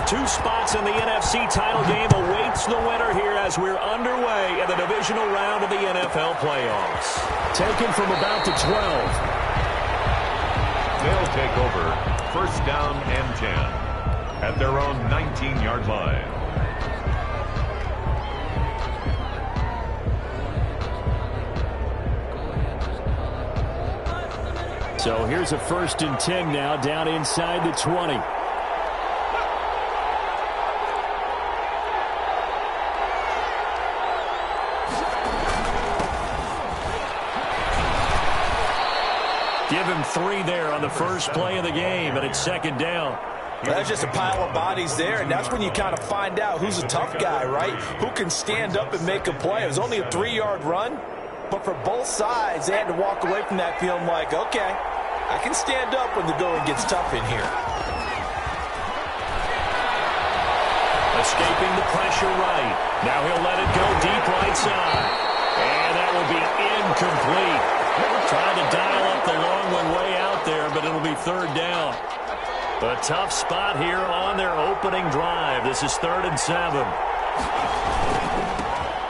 two spots in the NFC title game awaits the winner here as we're underway in the divisional round of the NFL playoffs. Taken from about the 12. They'll take over first down and 10 at their own 19-yard line. So here's a 1st and 10 now down inside the 20. Give him 3 there on the first play of the game, and it's 2nd down. That's just a pile of bodies there, and that's when you kind of find out who's a tough guy, right? Who can stand up and make a play. It was only a 3-yard run, but for both sides, they had to walk away from that feeling like, okay, I can stand up when the going gets tough in here. Escaping the pressure right. Now he'll let it go deep right side. And that will be incomplete. Trying to dial up the long one way out there, but it'll be 3rd down. A tough spot here on their opening drive. This is 3rd and 7.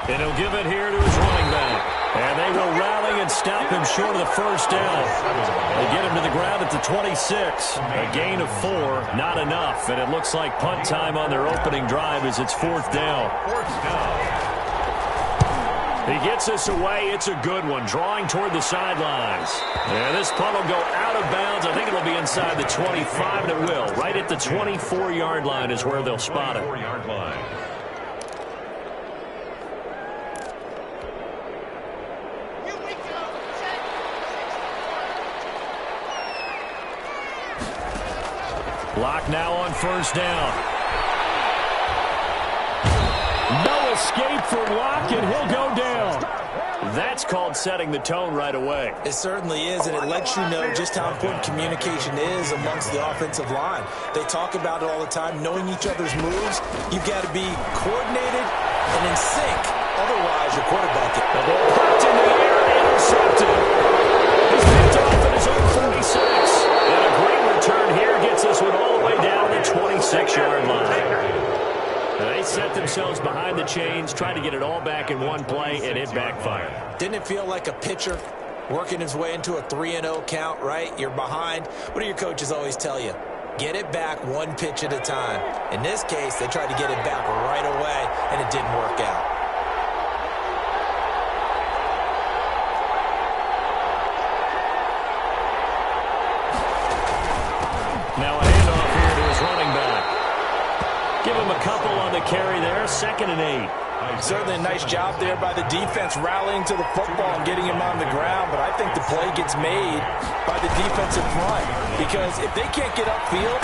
And he'll give it here to his running back. And they will rally and stop him short of the 1st down. They get him to the ground at the 26. A gain of 4, not enough. And it looks like punt time on their opening drive as it's 4th down. He gets this away. It's a good one. Drawing toward the sidelines. And this punt will go out of bounds. I think it'll be inside the 25, and it will. Right at the 24-yard line is where they'll spot it. Lock now on 1st down. No escape for Locke, and he'll go down. That's called setting the tone right away. It certainly is, and it lets you know just how important communication is amongst the offensive line. They talk about it all the time, knowing each other's moves. You've got to be coordinated and in sync. Otherwise, your quarterback gets the ball popped in the air, intercepted. He's picked off at his own 46. And a great return here gets this one all the way down the 26-yard line. They set themselves behind the chains, trying to get it all back in one play, and it backfired. Didn't it feel like a pitcher working his way into a 3-0 count, right? You're behind. What do your coaches always tell you? Get it back one pitch at a time. In this case, they tried to get it back right away, and it didn't work out. Now a handoff here to his running back. Give him a couple on the carry there, 2nd and 8. Certainly a nice job there by the defense rallying to the football and getting him on the ground, but I think the play gets made by the defensive front because if they can't get upfield,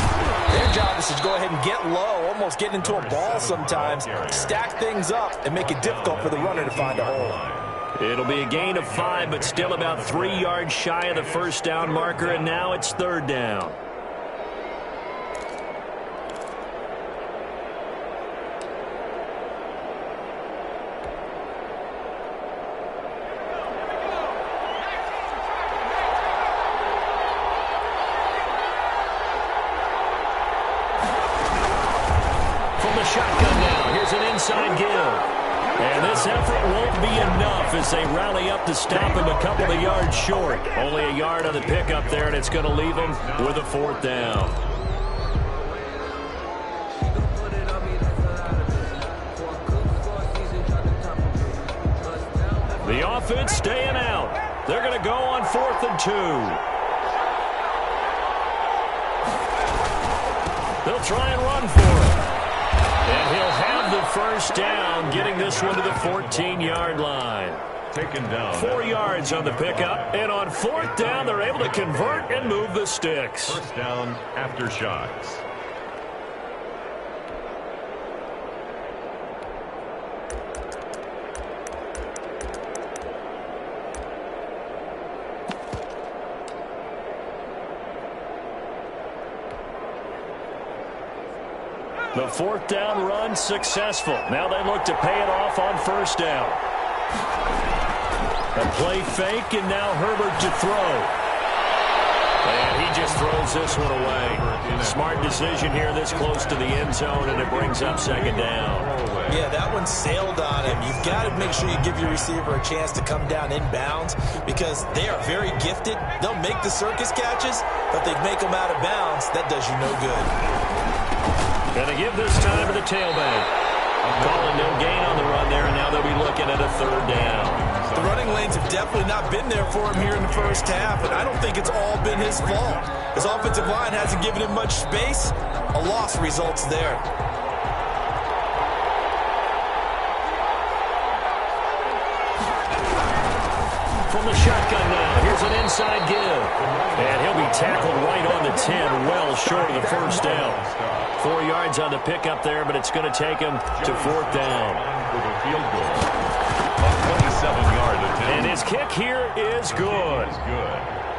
their job is to go ahead and get low, almost get into a ball sometimes, stack things up, and make it difficult for the runner to find a hole. It'll be a gain of 5, but still about 3 yards shy of the 1st down marker, and now it's 3rd down. Shotgun now. Here's an inside give. And this effort won't be enough as they rally up to stop him a couple of yards short. Only a yard on the pickup there, and it's going to leave him with a 4th down. The offense staying out. They're going to go on 4th and 2. They'll try and run for it. And he'll have the 1st down, getting this one to the 14-yard line. Taken down. 4 yards on the pickup. And on 4th down, they're able to convert and move the sticks. 1st down after shots. The 4th down run successful. Now they look to pay it off on 1st down. A play fake, and now Herbert to throw. And he just throws this one away. Smart decision here this close to the end zone, and it brings up second down. Yeah, that one sailed on him. You've got to make sure you give your receiver a chance to come down inbounds because they are very gifted. They'll make the circus catches, but they make them out of bounds. That does you no good. Gonna give this time to the tailback. Calling no gain on the run there, and now they'll be looking at a third down. The running lanes have definitely not been there for him here in the first half, and I don't think it's all been his fault. His offensive line hasn't given him much space. A loss results there. From the shotgun now, here's an inside give. And he'll be tackled right on the 10, well short of the first down. 4 yards on the pickup there, but it's going to take him to fourth down. And his kick here is good.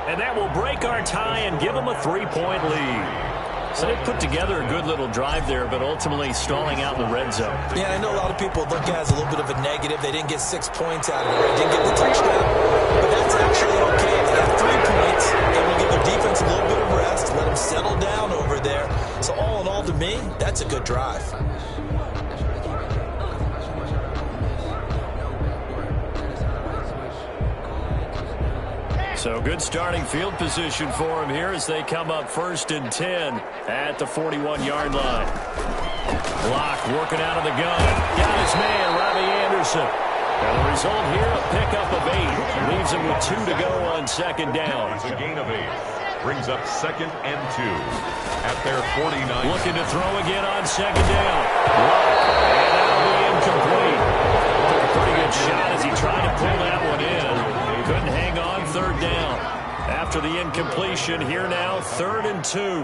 And that will break our tie and give him a 3-point lead. So they put together a good little drive there, but ultimately stalling out in the red zone. Yeah, I know a lot of people look at it as a little bit of a negative. They didn't get 6 points out of it. They didn't get the touchdown. But that's actually okay. They got 3 points. They will give their defense a little bit of rest, let them settle down over there. So all in all, to me, that's a good drive. So good starting field position for him here as they come up 1st and 10 at the 41-yard line. Block working out of the gun. Got his man, Robbie Anderson. And the result here, a pickup of 8. Leaves him with 2 to go on second down. It's a gain of 8. Brings up 2nd and 2 at their 49. Looking to throw again on second down. Block. And that'll be incomplete. Took a pretty good shot as he tried to pull that one in. Couldn't hang on. Third down. After the incompletion, here now, 3rd and 2.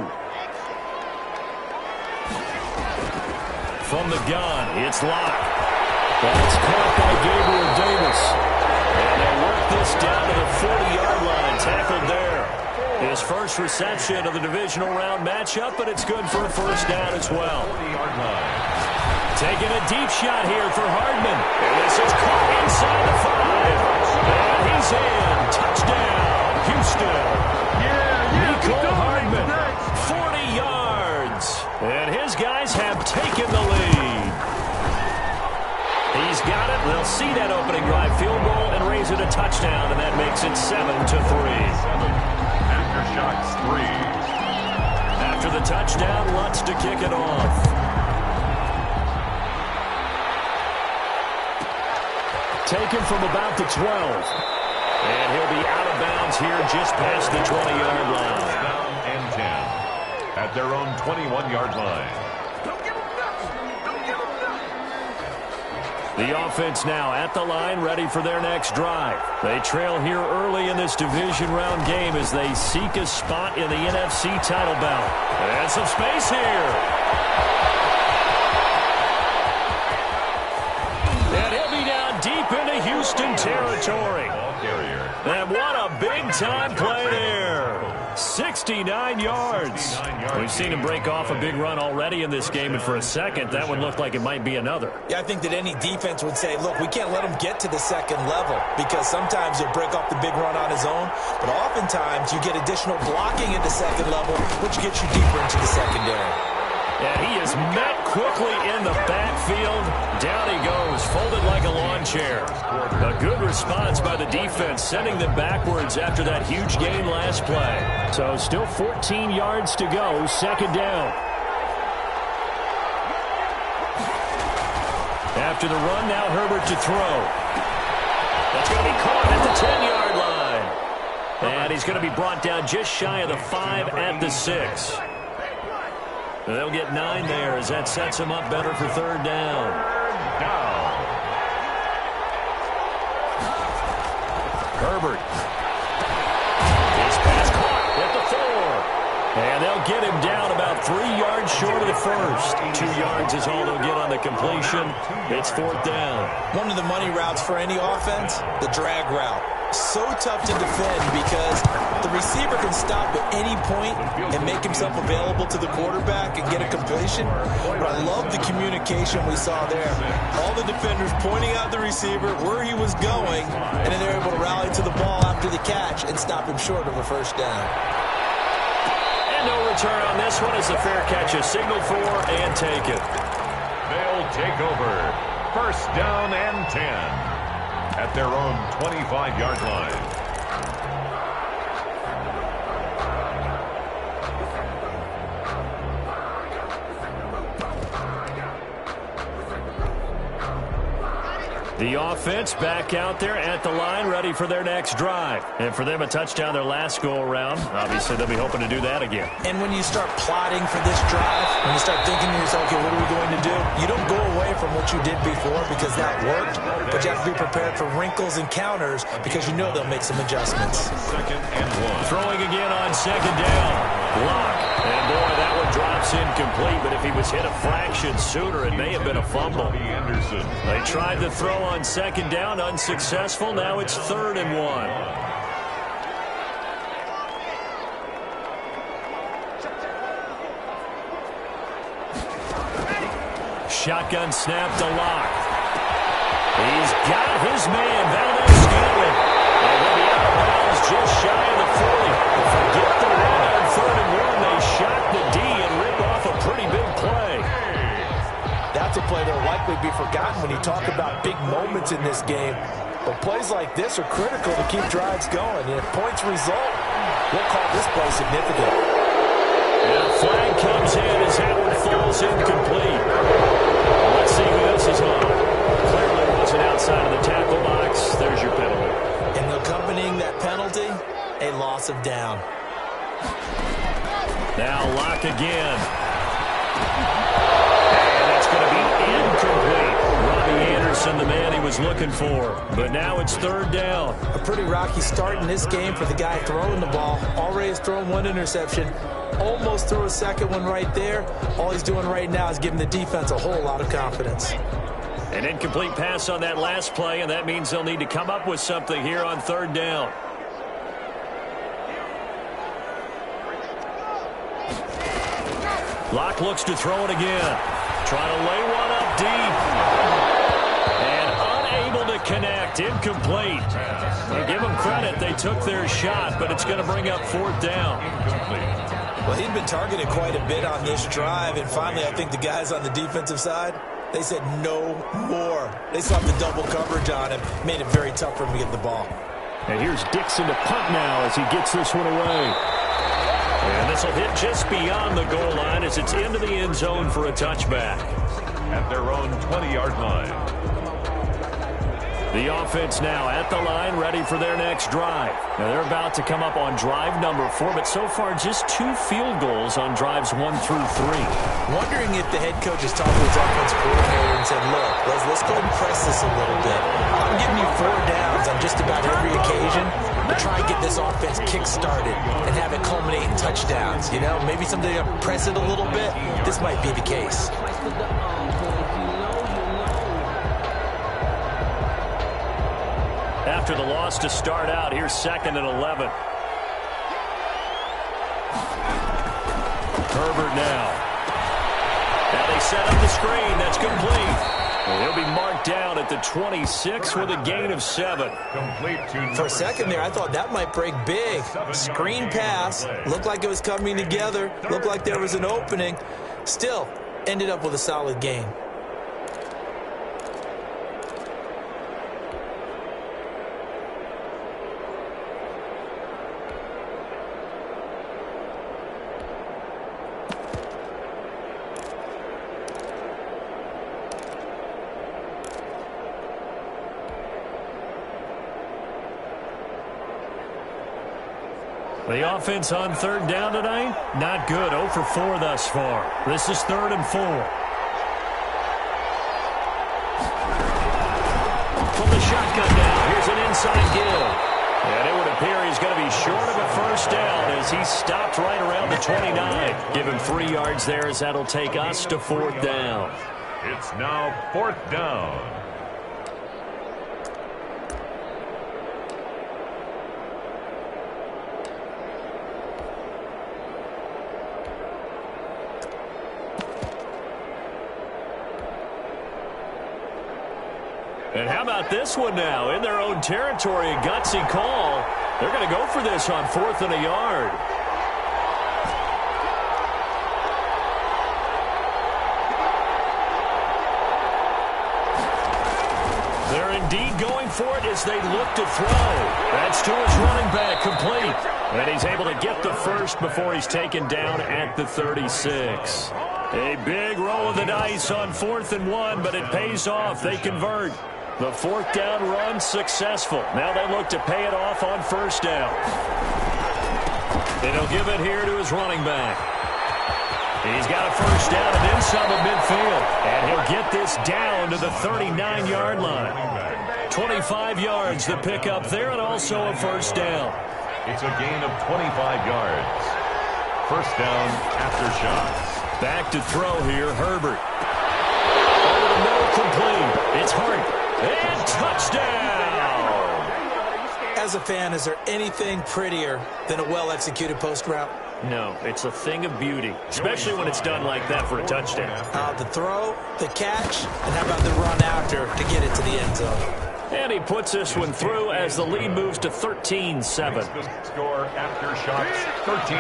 From the gun, it's Locke. That's caught by Gabriel Davis. And they work this down to the 40-yard line, tackled there. His first reception of the divisional round matchup, but it's good for a first down as well. 40-yard line. Taking a deep shot here for Hardman. And this is caught inside the 5. And he's in. Touchdown, Houston. Nicole Hardman, 40 yards. And his guys have taken the lead. He's got it. They'll see that opening drive field goal and raise it a touchdown, and that makes it 7-3. Aftershocks 3. After the touchdown, Lutz to kick it off. Taken from about the 12. And he'll be out of bounds here just past the 20-yard line. Down and 10 at their own 21-yard line. The offense now at the line, ready for their next drive. They trail here early in this division round game as they seek a spot in the NFC title bout. And some space here. And he'll be down deep into Houston territory. And what a big-time play there. 69 yards. We've seen him break off a big run already in this game, and for a second, that one looked like it might be another. Yeah, I think that any defense would say, look, we can't let him get to the second level because sometimes he'll break off the big run on his own, but oftentimes you get additional blocking at the second level, which gets you deeper into the secondary. And he is met quickly in the backfield. Down he goes, folded like a lawn chair. A good response by the defense, sending them backwards after that huge gain last play. So still 14 yards to go, second down. After the run, now Herbert to throw. That's going to be caught at the 10-yard line. And he's going to be brought down just shy of the 5 at the 6. They'll get 9 there as that sets him up better for third down. Herbert. His pass caught at the 4. And they'll get him down about 3 yards short of the first. 2 yards is all they'll get on the completion. It's fourth down. One of the money routes for any offense, the drag route. So tough to defend because the receiver can stop at any point and make himself available to the quarterback and get a completion. But I love the communication we saw there. All the defenders pointing out the receiver where he was going, and then they're able to rally to the ball after the catch and stop him short of a first down. And no return on this one as the fair catch is signaled for and taken. They'll take over. First down and 10 at their own 25-yard line. The offense back out there at the line, ready for their next drive. And for them, a touchdown their last go-around. Obviously, they'll be hoping to do that again. And when you start plotting for this drive, when you start thinking to yourself, okay, what are we going to do? You don't go away from what you did before because that worked, but you have to be prepared for wrinkles and counters because you know they'll make some adjustments. Second and 1. Throwing again on second down. Lock. And boy, that one drops incomplete, but if he was hit a fraction sooner, it may have been a fumble. Anderson. They tried to throw on second down, unsuccessful. Now it's 3rd and 1. Shotgun snap to Lock. He's got his man, Valdez-Scantling. And he'll be out of bounds just shy of the 40. Forget the run on 3rd and 1. They shot the D and ripped off a pretty big play. That's a play that will likely be forgotten when you talk about big moments in this game. But plays like this are critical to keep drives going. And if points result, we'll call this play significant. And a flag comes in as that one falls incomplete. Let's see who this is on. Clearly wasn't outside of the tackle box. There's your penalty. And accompanying that penalty, a loss of down. Now Lock again. And it's going to be incomplete. Robbie Anderson, the man he was looking for. But now it's 3rd down. A pretty rocky start in this game for the guy throwing the ball. Already has thrown one interception. Almost threw a second one right there. All he's doing right now is giving the defense a whole lot of confidence. An incomplete pass on that last play, and that means they'll need to come up with something here on 3rd down. Lock looks to throw it again. Trying to lay one up deep. And unable to connect. Incomplete. Well, give them credit. They took their shot, but it's going to bring up 4th down. Well, he'd been targeted quite a bit on this drive, and finally I think the guys on the defensive side, they said no more. They saw the double coverage on him, made it very tough for him to get the ball. And here's Dixon to punt now as he gets this one away. And this will hit just beyond the goal line as it's into the end zone for a touchback. At their own 20-yard line. The offense now at the line, ready for their next drive. Now they're about to come up on drive number 4, but so far just 2 field goals on drives 1 through 3. Wondering if the head coach has talked to his offensive coordinator and said, look, let's go ahead and press this a little bit. I'm giving you 4 downs on just about every occasion to try and get this offense kick-started and have it culminate in touchdowns. You know, maybe someday to press it a little bit. This might be the case. After the loss to start out, here's 2nd and 11. Herbert now. And they set up the screen. That's complete. And he'll be marked down at the 26 with a gain of 7. Complete to For a second there, I thought that might break big. Screen pass. Looked like it was coming together. Looked like there was an opening. Still, ended up with a solid gain. The offense on 3rd down tonight, not good. 0 for 4 thus far. This is 3rd and 4. From the shotgun now, here's an inside give. And it would appear he's going to be short of a first down as he stopped right around the 29. Give him 3 yards there as that'll take us to 4th down. It's now 4th down. And how about this one now? In their own territory, a gutsy call. They're going to go for this on 4th and a yard. indeed going for it as they look to throw. That's to his running back, complete. And he's able to get the first before he's taken down at the 36. A big roll of the dice on 4th and 1, but it pays off. They convert. The 4th down run successful. Now they look to pay it off on 1st down. And he'll give it here to his running back. He's got a 1st down and then some at midfield. And he'll get this down to the 39-yard line. 25 yards the pickup there and also a 1st down. It's a gain of 25 yards. 1st down after shots. Back to throw here, Herbert. Over the middle, complete. It's Hart. And touchdown! As a fan, is there anything prettier than a well-executed post route? No, it's a thing of beauty, especially when it's done like that for a touchdown. The throw, the catch, and how about the run after to get it to the end zone? And he puts this one through as the lead moves to 13-7. Score after shots, 13.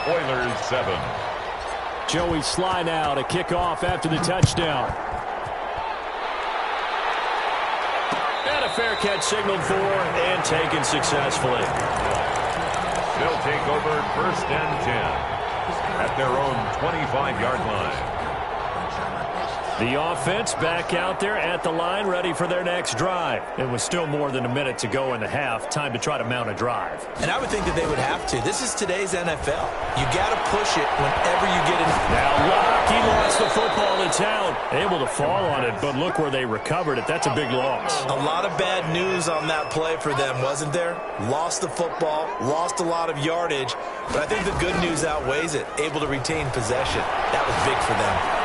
Oilers 7. Joey Sly now to kick off after the touchdown. And a fair catch signaled for and taken successfully. They'll take over 1st and 10 at their own 25-yard line. The offense back out there at the line, ready for their next drive. It was still more than a minute to go in the half. Time to try to mount a drive. And I would think that they would have to. This is today's NFL. You got to push it whenever you get in. Now Locke, he lost the football. It's out. Able to fall on it, but look where they recovered it. That's a big loss. A lot of bad news on that play for them, wasn't there? Lost the football, lost a lot of yardage, but I think the good news outweighs it. Able to retain possession. That was big for them.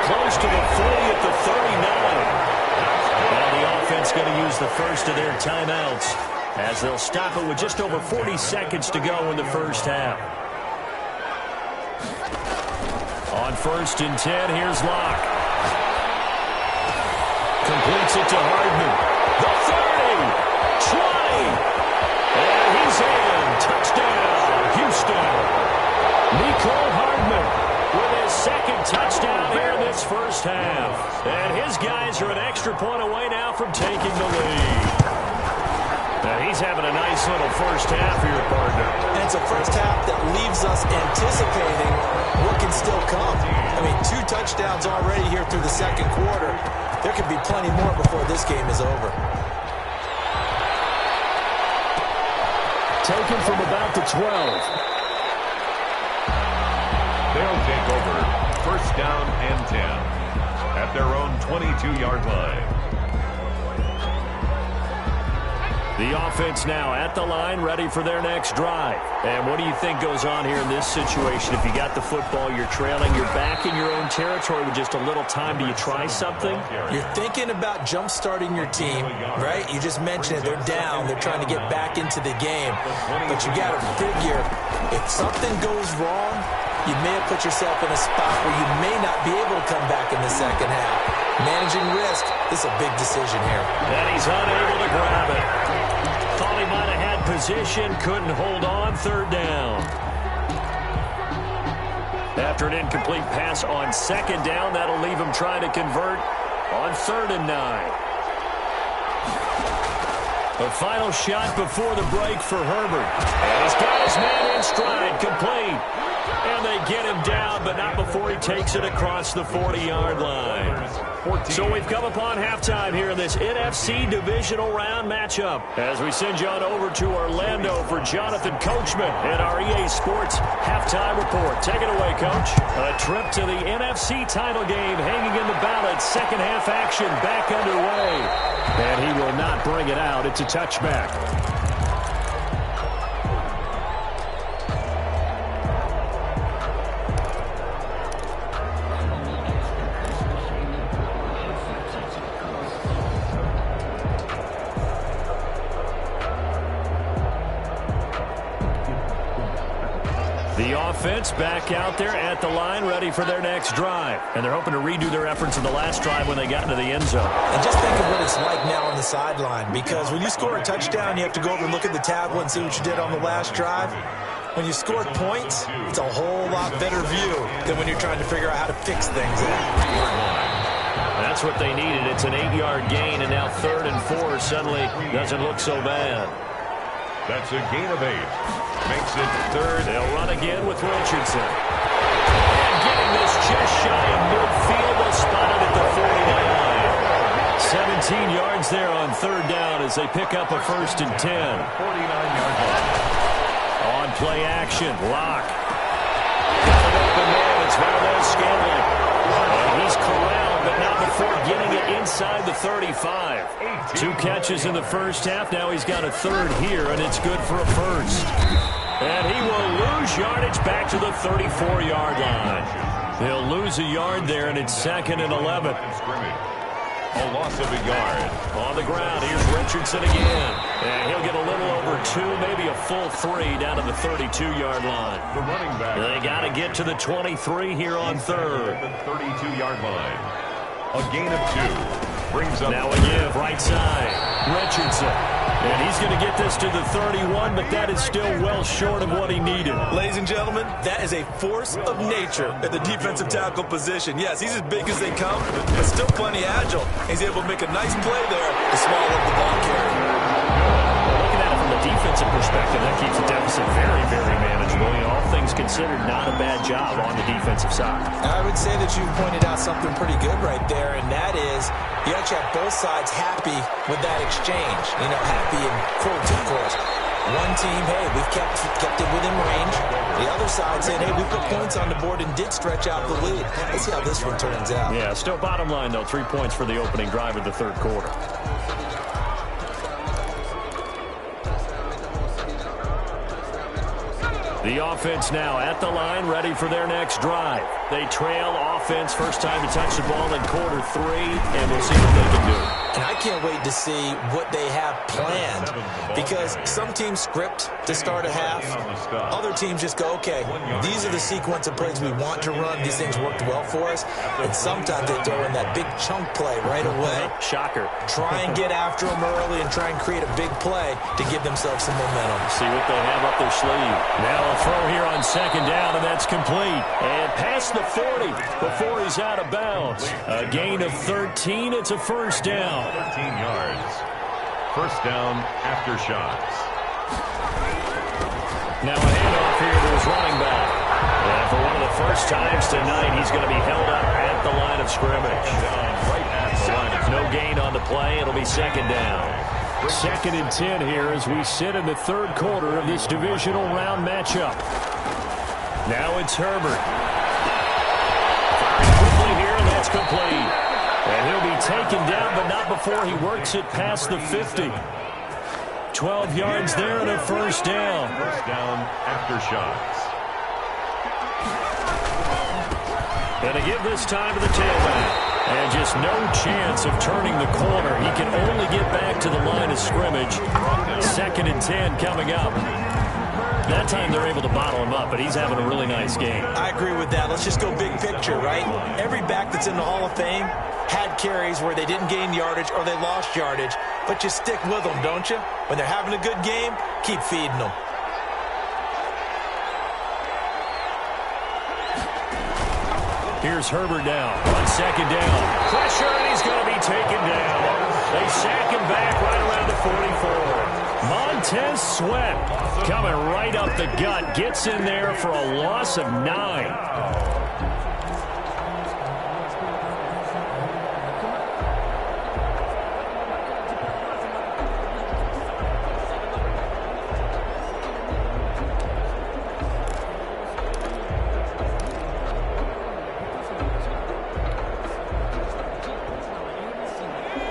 Close to the 40 at the 39. And the offense going to use the first of their timeouts as they'll stop it with just over 40 seconds to go in the first half. On 1st and 10, here's Locke. Completes it to Hardman. The 30, 20, and he's in. Touchdown, Houston. Nicole Hardman with his second touchdown here in this first half. And his guys are an extra point away now from taking the lead. Now he's having a nice little first half here, partner. And it's a first half that leaves us anticipating what can still come. I mean, 2 touchdowns already here through the second quarter. There could be plenty more before this game is over. Taken from about the 12. They'll take over 1st down and 10 at their own 22-yard line. The offense now at the line, ready for their next drive. And what do you think goes on here in this situation? If you got the football, you're trailing, you're back in your own territory with just a little time. Do you try something? You're thinking about jump-starting your team, right? You just mentioned it. They're down. They're trying to get back into the game. But you got to figure, if something goes wrong, you may have put yourself in a spot where you may not be able to come back in the second half. Managing risk, this is a big decision here. And he's unable to grab it. Thought he might have had position, couldn't hold on, 3rd down. After an incomplete pass on 2nd down, that'll leave him trying to convert on 3rd and 9. A final shot before the break for Herbert. And he's got his man in stride, complete. And they get him down, but not before he takes it across the 40-yard line. So we've come upon halftime here in this NFC divisional round matchup. As we send you on over to Orlando for Jonathan Coachman and our EA Sports halftime report. Take it away, Coach. A trip to the NFC title game hanging in the balance. Second half action back underway. And he will not bring it out. It's a touchback. The offense back out there at the line, ready for their next drive. And they're hoping to redo their efforts in the last drive when they got into the end zone. And just think of what it's like now on the sideline, because when you score a touchdown, you have to go over and look at the tablet and see what you did on the last drive. when you scored points, it's a whole lot better view than when you're trying to figure out how to fix things. That's what they needed. It's an 8-yard gain, and now 3rd and 4 suddenly doesn't look so bad. That's a gain of 8. Makes it 3rd. They'll run again with Richardson. And getting this just shy of midfield, they'll spot it at the 49. 17 yards there on 3rd down as they pick up a 1st and 10. 49-yard line. On play action, Locke. Got an open man, it's Valdez-Scantling. And he's corralled, but not before getting it inside the 35. 2 catches in the first half. Now he's got a 3rd here, and it's good for a 1st. And he will lose yardage back to the 34-yard line. He'll lose a yard there, and it's 2nd and 11. A loss of a yard. On the ground, here's Richardson again. And he'll get a little over 2, maybe a full 3 down to the 32-yard line. The running back. They got to get to the 23 here on 3rd. The 32-yard line. A gain of 2. Brings up. Now a give, right side. Richardson. And he's going to get this to the 31, but that is still well short of what he needed. Ladies and gentlemen, that is a force of nature at the defensive tackle position. Yes, he's as big as they come, but still plenty agile. He's able to make a nice play there to swallow up the ball carrier. Looking at it from a defensive perspective, that keeps the deficit very, very manageable. All things considered, not a bad job on the defensive side. I would say that you pointed out something pretty good right there, and that is you actually have both sides happy with that exchange. You know, happy in quotes, of course. One team, hey, we've kept it within range. The other side saying, hey, we put points on the board and did stretch out the lead. Let's see how this one turns out. Yeah, still bottom line, though, 3 points for the opening drive of the 3rd quarter. The offense now at the line, ready for their next drive. They trail offense, first time to touch the ball in quarter 3, and we'll see what they can do. And I can't wait to see what they have planned, because some teams script to start a half. Other teams just go, okay, these are the sequence of plays we want to run. These things worked well for us. And sometimes they throw in that big chunk play right away. Shocker. Try and get after them early and try and create a big play to give themselves some momentum. See what they have up their sleeve. Now a throw here on 2nd down, and that's complete. And past the 40 before he's out of bounds. A gain of 13. It's a 1st down. 13 yards. 1st down after shots. Now a handoff here to his running back. And for one of the first times tonight, he's going to be held up at the line of scrimmage. Right at the line of No gain on the play. It'll be 2nd down. 2nd and 10 here as we sit in the 3rd quarter of this divisional round matchup. Now it's Herbert. Firing quickly here, and that's complete. And he'll be taken down, but not before he works it past the 50. 12 yards there and a 1st down. 1st down after shots. And to give this time to the tailback. And just no chance of turning the corner. He can only get back to the line of scrimmage. 2nd and 10 coming up. That time they're able to bottle him up, but he's having a really nice game. I agree with that. Let's just go big picture, right? Every back that's in the Hall of Fame had carries where they didn't gain yardage or they lost yardage, but you stick with them, don't you? When they're having a good game, keep feeding them. Here's Herbert now on 2nd down. Pressure, and he's going to be taken down. They sack him back right around the 44. Montez Sweat coming right up the gut. Gets in there for a loss of 9.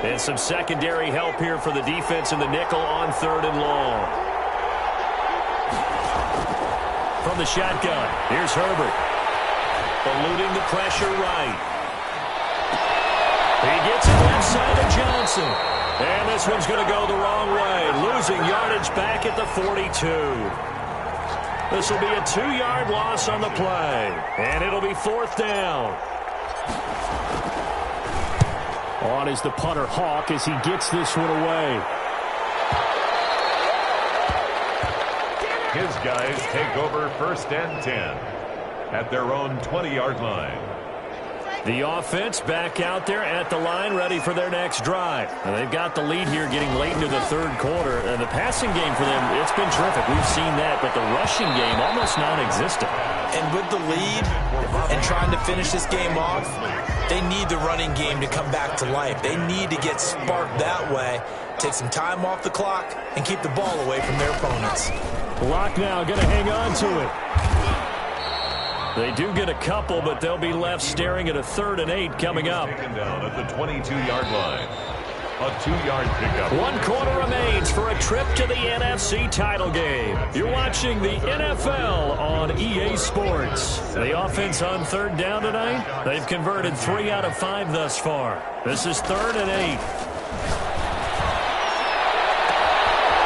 And some secondary help here for the defense in the nickel on 3rd and long. From the shotgun, here's Herbert. Eluding the pressure right. He gets it left side to Johnson. And this one's going to go the wrong way. Losing yardage back at the 42. This will be a 2-yard loss on the play. And it'll be 4th down. On is the punter, Hawk, as he gets this one away. his guys take over 1st and 10 at their own 20-yard line. The offense back out there at the line, ready for their next drive. Now, they've got the lead here getting late into the third quarter. And the passing game for them, it's been terrific. We've seen that, but the rushing game almost non-existent. And with the lead and trying to finish this game off, they need the running game to come back to life. They need to get sparked that way, take some time off the clock, and keep the ball away from their opponents. Lock now, going to hang on to it. They do get a couple, but they'll be left staring at a 3rd and 8 coming up. Taken down at the 22-yard line. A 2-yard pickup. 1 quarter remains for a trip to the NFC title game. You're watching the NFL on EA Sports. The offense on 3rd down tonight, they've converted 3 out of 5 thus far. This is 3rd and 8.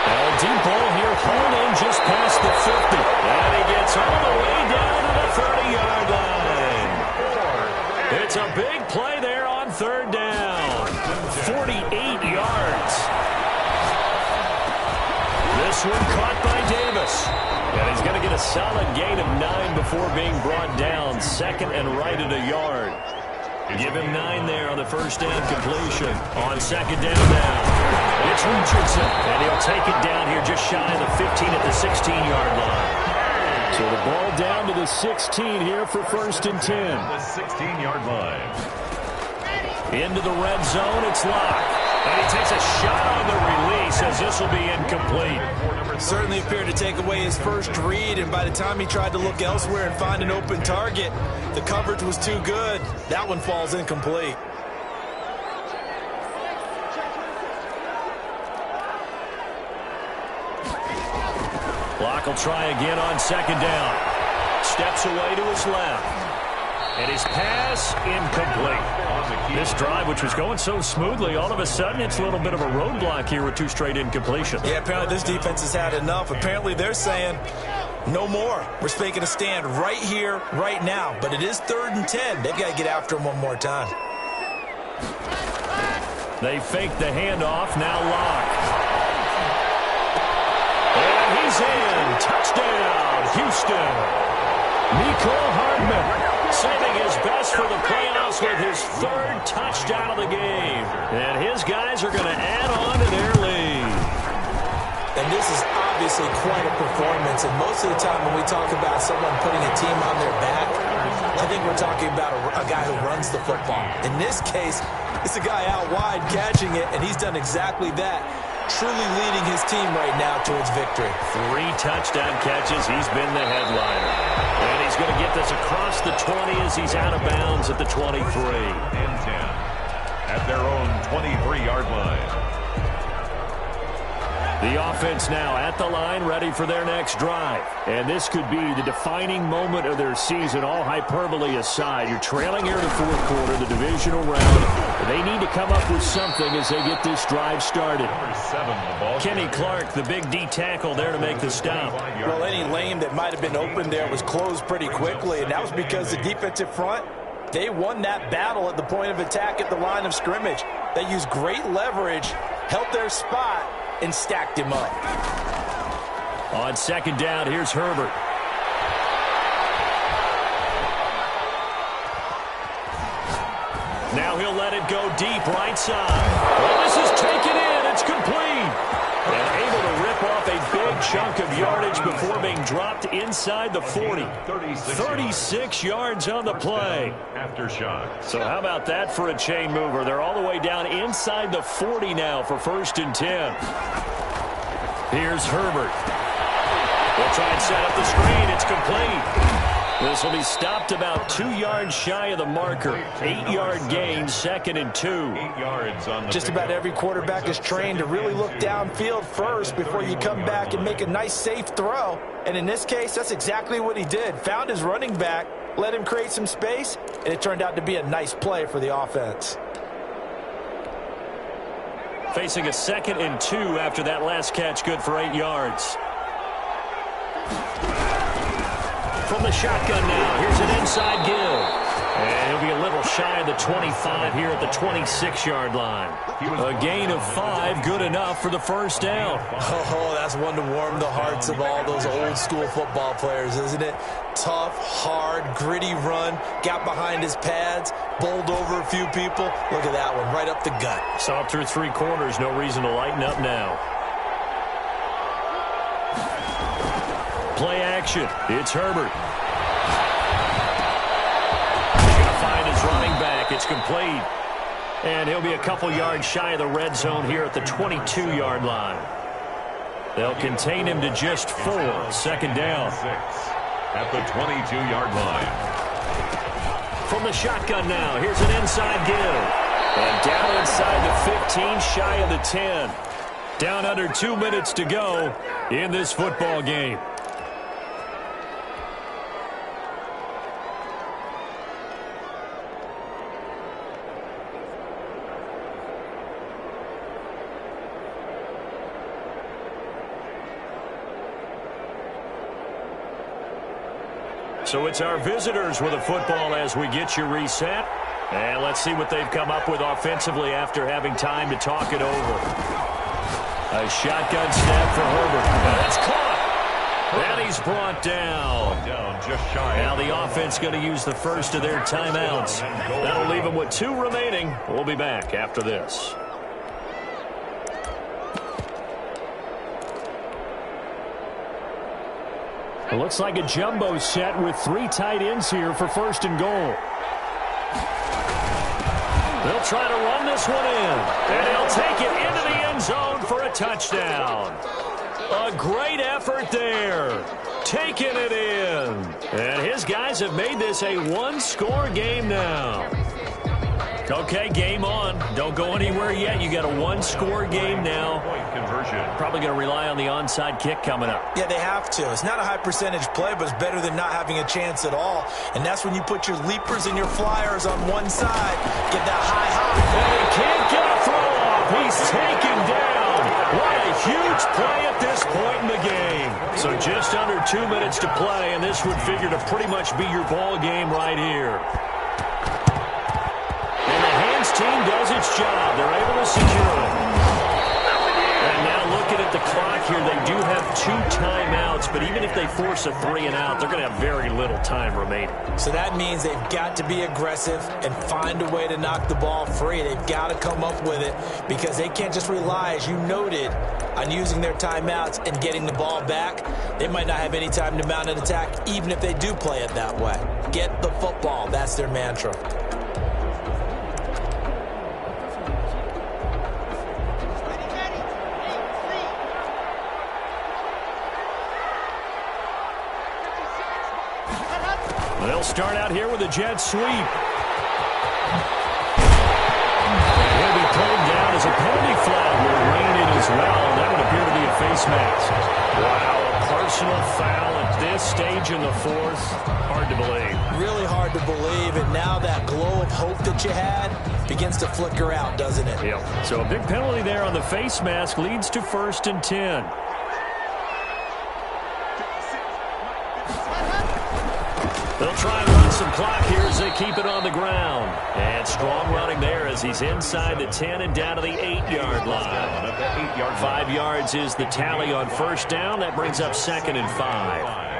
A deep ball here, hauled in just past the 50. And he gets all the way down to the 30-yard line. It's a big play there on 3rd down. 48 yards. This one caught by Davis. And he's going to get a solid gain of 9 before being brought down. 2nd and right at a yard. Give him 9 there on the 1st down completion. On 2nd down now, it's Richardson. And he'll take it down here just shy of the 15 at the 16-yard line. So the ball down to the 16 here for 1st and 10. The 16-yard line. Into the red zone, it's locked. And he takes a shot on the release as this will be incomplete. Certainly appeared to take away his first read, and by the time he tried to look elsewhere and find an open target, the coverage was too good. That one falls incomplete. Locke will try again on 2nd down. Steps away to his left. And his pass incomplete. This drive, which was going so smoothly, all of a sudden it's a little bit of a roadblock here with 2 straight incompletions. Yeah, apparently this defense has had enough. Apparently they're saying, no more. We're making a stand right here, right now. But it is 3rd and 10. They've got to get after him one more time. They fake the handoff. Now Locke. And he's in. Touchdown, Houston. Mecole Hardman saving his best for the playoffs with his 3rd touchdown of the game. And his guys are going to add on to their lead. And this is obviously quite a performance. And most of the time when we talk about someone putting a team on their back, I think we're talking about a guy who runs the football. In this case, it's a guy out wide catching it, and he's done exactly that. Truly leading his team right now towards victory. 3 touchdown catches. He's been the headliner. And he's going to get this across the 20 as he's out of bounds at the 23. And 10 at their own 23-yard line. The offense now at the line, ready for their next drive. And this could be the defining moment of their season, all hyperbole aside. You're trailing here in the 4th quarter, the divisional round. They need to come up with something as they get this drive started. Kenny Clark, the big D tackle there to make the stop. Well, any lane that might have been open there was closed pretty quickly, and that was because the defensive front, they won that battle at the point of attack at the line of scrimmage. They used great leverage, held their spot, and stacked him up. On 2nd down, here's Herbert. Now he'll let it go deep right side. Well, this is taken in. It's complete. And able to rip off a big chunk of yardage before being dropped inside the 40. 36 yards on the play. Aftershock. So how about that for a chain mover? They're all the way down inside the 40 now for 1st and 10. Here's Herbert. They'll try and set up the screen. It's complete. This will be stopped about 2 yards shy of the marker. 8-yard gain, 2nd and 2. 8 yards on the Just about every quarterback is trained to really look downfield first before you come back and make a nice, safe throw. And in this case, that's exactly what he did. Found his running back, let him create some space, and it turned out to be a nice play for the offense. Facing a 2nd and 2 after that last catch, good for 8 yards. From the shotgun now, here's an inside give. And he'll be a little shy of the 25 here at the 26-yard line. A gain of 5, good enough for the first down. Oh, that's one to warm the hearts of all those old-school football players, isn't it? Tough, hard, gritty run, got behind his pads, bowled over a few people. Look at that one, right up the gut. Saw it through 3 quarters, no reason to lighten up now. Play action, it's Herbert. Find his running back. It's complete. And he'll be a couple yards shy of the red zone here at the 22-yard line. They'll contain him to just 4. Second down. 6 at the 22-yard line. From the shotgun now, here's an inside give. And down inside the 15, shy of the 10. Down under 2 minutes to go in this football game. So it's our visitors with a football as we get you reset. And let's see what they've come up with offensively after having time to talk it over. A shotgun snap for Herbert. That's caught. And he's brought down. Just shy. Now the offense going to use the first of their timeouts. That'll leave them with 2 remaining. We'll be back after this. It looks like a jumbo set with 3 tight ends here for first and goal. They'll try to run this one in. And he'll take it into the end zone for a touchdown. A great effort there. Taking it in. And his guys have made this a 1-score game now. Okay, game on. Don't go anywhere yet. You got a 1-score game now. Point conversion. Probably going to rely on the onside kick coming up. Yeah, they have to. It's not a high percentage play, but it's better than not having a chance at all. And that's when you put your leapers and your flyers on one side. Get that high. And he can't get a throw off. He's taken down. What a huge play at this point in the game. So just under 2 minutes to play, and this would figure to pretty much be your ball game right here. Team does its job. They're able to secure it. And now looking at the clock here, they do have 2 timeouts, but even if they force a 3 and out, they're going to have very little time remaining. So that means they've got to be aggressive and find a way to knock the ball free. They've got to come up with it because they can't just rely, as you noted, on using their timeouts and getting the ball back. They might not have any time to mount an attack, even if they do play it that way. Get the football. That's their mantra. They'll start out here with a jet sweep. And he'll be pulled down as a penalty flag will rein in as well. That would appear to be a face mask. Wow, a personal foul at this stage in the 4th. Hard to believe. Really hard to believe, and now that glow of hope that you had begins to flicker out, doesn't it? Yep. So a big penalty there on the face mask leads to 1st and 10. They'll try and run some clock here as they keep it on the ground. And strong running there as he's inside the 10 and down to the 8-yard line. 5 yards is the tally on first down. That brings up 2nd and 5.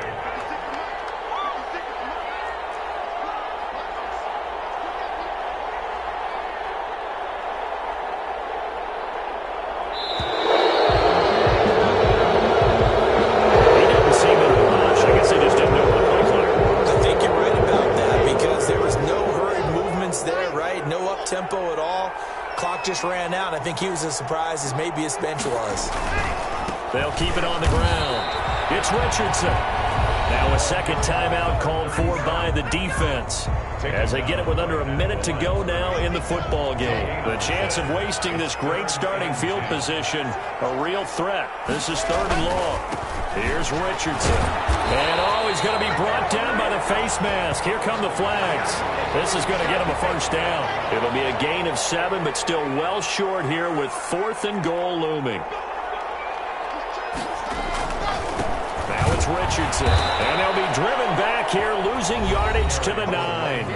Tempo at all. Clock just ran out. I think he was as surprised as maybe his bench was. They'll keep it on the ground. It's Richardson. Now a second timeout called for by the defense. As they get it with under a minute to go now in the football game. The chance of wasting this great starting field position, a real threat. This is 3rd and long. Here's Richardson. And he's going to be brought down by the face mask. Here come the flags. This is going to get him a first down. It'll be a gain of 7, but still well short here with 4th and goal looming. Now it's Richardson. And they'll be driven back here, losing yardage to the 9.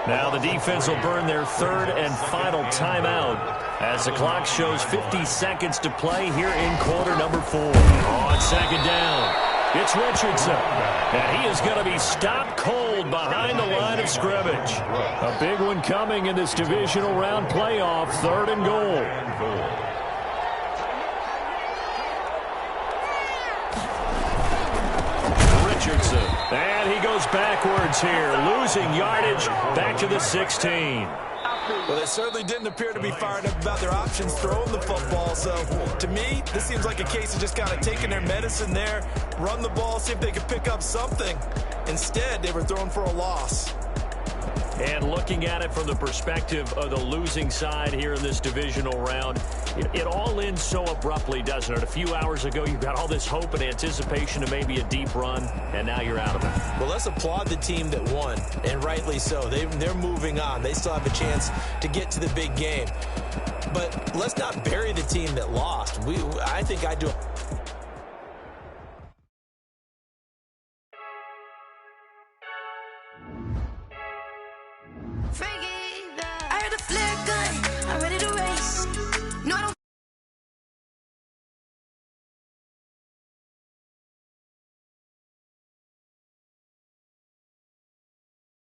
Now the defense will burn their third and final timeout as the clock shows 50 seconds to play here in quarter number 4. On second down, it's Richardson. And he is going to be stopped cold behind the line of scrimmage. A big one coming in this divisional round playoff, 3rd and goal. Richardson. And he goes backwards here, losing yardage back to the 16. Well, they certainly didn't appear to be fired up about their options throwing the football. So, to me, this seems like a case of just kind of taking their medicine there, run the ball, see if they could pick up something. Instead, they were throwing for a loss. And looking at it from the perspective of the losing side here in this divisional round, it all ends so abruptly, doesn't it? A few hours ago, you've got all this hope and anticipation of maybe a deep run, and now you're out of it. Well, let's applaud the team that won, and rightly so. They're moving on. They still have a chance to get to the big game. But let's not bury the team that lost. I think I do.